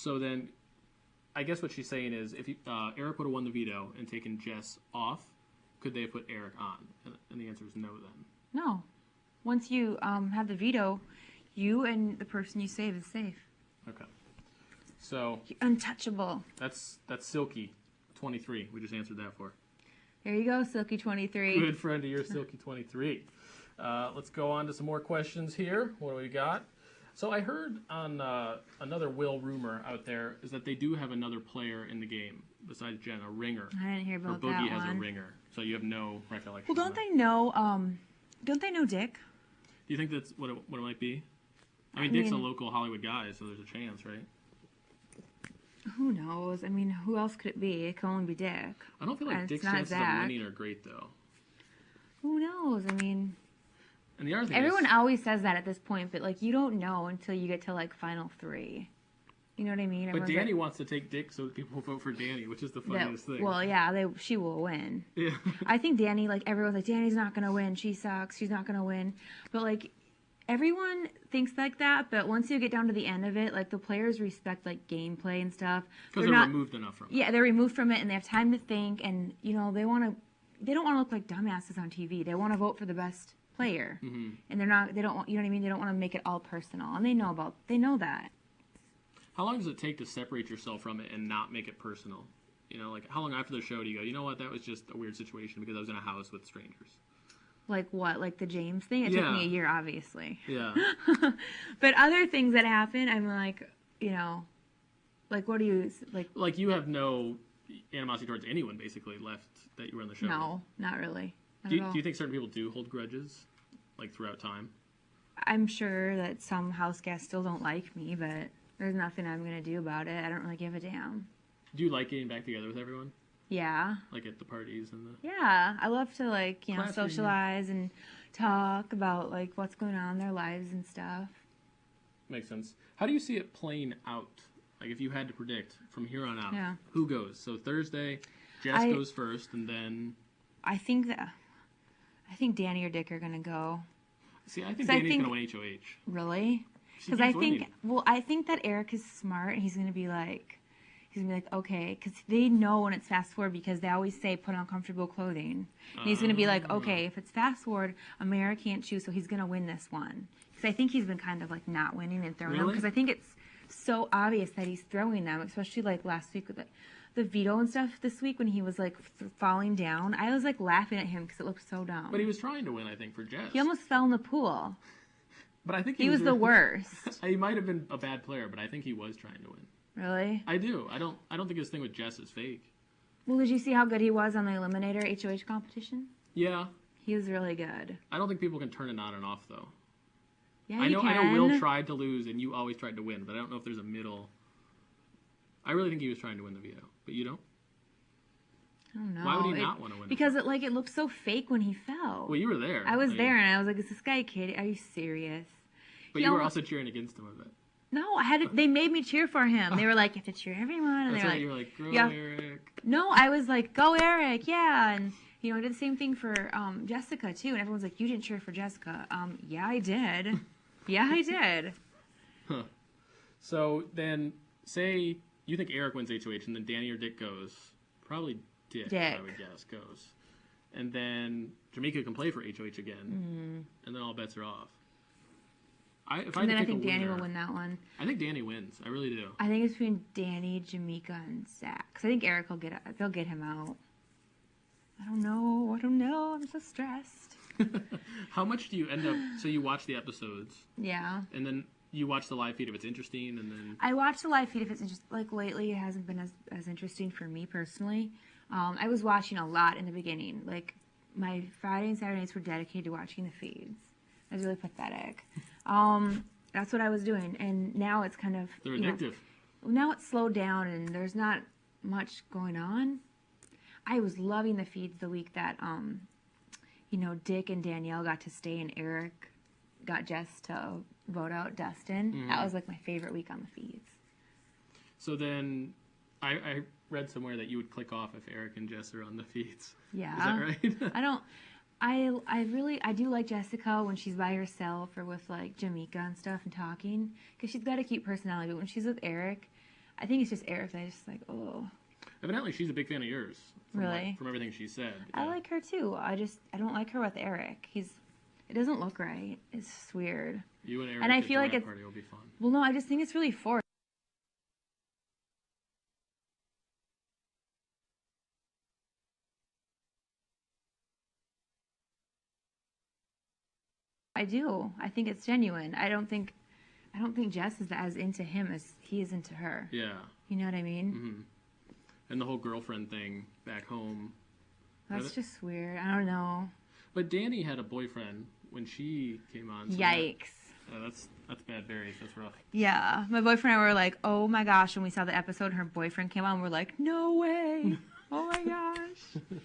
So then, I guess what she's saying is, if Eric would have won the veto and taken Jess off, could they have put Eric on? And the answer is no. Then no. Once you have the veto, you and the person you save is safe. Okay. So you're untouchable. That's Silky, 23. We just answered that for. There you go, Silky 23. Good friend of yours, Silky 23. Let's go on to some more questions here. What do we got? So I heard on another Will rumor out there is that they do have another player in the game besides Jen, a ringer. I didn't hear about that Boogie one. has a ringer, so you have no recollection. Well, don't they know? Don't they know Dick? Do you think that's what it might be? I mean, Dick's a local Hollywood guy, so there's a chance, right? Who knows? I mean, who else could it be? It can only be Dick. I don't feel like Dick's chances of winning are great, though. Who knows? I mean, and the other thing everyone always says that at this point, but like you don't know until you get to like final 3. You know what I mean? But Danny wants to take Dick, so people will vote for Danny, which is the funniest thing. Well, yeah, she will win. Yeah. I think Danny, like everyone's like, Danny's not gonna win. She sucks. She's not gonna win. But like, everyone thinks like that. But once you get down to the end of it, like the players respect like gameplay and stuff. Because they're removed enough from it. Yeah, they're removed from it, and they have time to think, and you know they don't want to look like dumbasses on TV. They want to vote for the best player, and they don't want, you know what I mean? They don't want to make it all personal, and they know that. How long does it take to separate yourself from it and not make it personal? You know, like how long after the show do you go, you know what, that was just a weird situation because I was in a house with strangers? Like what? Like the James thing? It took me a year, obviously. Yeah. But other things that happen, I'm like, you know, like what do you like? Like you have no animosity towards anyone basically left that you were on the show. No, not really. Do you think certain people do hold grudges, like throughout time? I'm sure that some house guests still don't like me, but there's nothing I'm gonna do about it. I don't really give a damn. Do you like getting back together with everyone? Yeah. Like at the parties and the... Yeah, I love to like, you know, socialize and talk about like what's going on in their lives and stuff. Makes sense. How do you see it playing out? Like if you had to predict from here on out, who goes? So Thursday, Jess goes first, and then... I think Danny or Dick are gonna go. See, I think Danny's gonna win HOH. Really? Because I think that Eric is smart, and he's gonna be like, okay, because they know when it's fast forward because they always say put on comfortable clothing. And he's gonna be like, okay, if it's fast forward, Amara can't choose, so he's gonna win this one. Because I think he's been kind of like not winning and throwing them. Because I think it's so obvious that he's throwing them, especially like last week with the veto and stuff. This week when he was like falling down, I was like laughing at him because it looked so dumb. But he was trying to win, I think, for Jess. He almost fell in the pool. But I think he was the worst. He might have been a bad player, but I think he was trying to win. Really? I do. I don't think his thing with Jess is fake. Well, did you see how good he was on the Eliminator HOH competition? Yeah. He was really good. I don't think people can turn it on and off, though. Yeah, I know Will tried to lose, and you always tried to win, but I don't know if there's a middle. I really think he was trying to win the veto, but you don't? I don't know. Why would he not want to win? Because it looked so fake when he fell. Well, you were there. I was there, and I was like, "Is this guy kidding? Are you serious?" But you were also cheering against him a bit. No, they made me cheer for him. They were like, "You have to cheer everyone," and That's they were right, like, you were like, "Go Eric." No, I was like, "Go Eric, yeah!" And you know, I did the same thing for Jessica too. And everyone's like, "You didn't cheer for Jessica." Yeah, I did. Yeah, I did. Huh. So then, say you think Eric wins HOH, and then Danny or Dick goes. Probably Dick. I would guess, goes. And then Jamaica can play for HOH again, and then all bets are off. I think Danny will win that one. I think Danny wins. I really do. I think it's between Danny, Jamaica, and Zach. Because I think Eric they'll get him out. I don't know. I'm so stressed. How much do you end up... So you watch the episodes. Yeah. And then you watch the live feed if it's interesting, and then... I watch the live feed if it's interesting. Like, lately, it hasn't been as interesting for me, personally. I was watching a lot in the beginning. Like, my Friday and Saturday nights were dedicated to watching the feeds. It was really pathetic. That's what I was doing. And now it's kind of... They're addictive. Now it's slowed down, and there's not much going on. I was loving the feeds the week that... Dick and Danielle got to stay, and Eric got Jess to vote out Dustin. Mm-hmm. That was like my favorite week on the feeds. So then, I read somewhere that you would click off if Eric and Jess are on the feeds. Yeah. Is that right? I do like Jessica when she's by herself or with like Jamaica and stuff and talking, because she's got a cute personality. But when she's with Eric, I think it's just Eric. I just like, oh. Evidently, she's a big fan of yours. Really? From everything she said. I like her too. I don't like her with Eric. It doesn't look right. It's just weird. You and Eric and I at feel the like wrap party will be fun. Well, no, I just think it's really forced. I do. I think it's genuine. I don't think Jess is as into him as he is into her. Yeah. You know what I mean? Mm-hmm. And the whole girlfriend thing back home. That's just weird. I don't know. But Danny had a boyfriend when she came on. So Yikes. That's bad berries. That's rough. Yeah. My boyfriend and I were like, oh my gosh. When we saw the episode and her boyfriend came on, we're like, no way. Oh my gosh.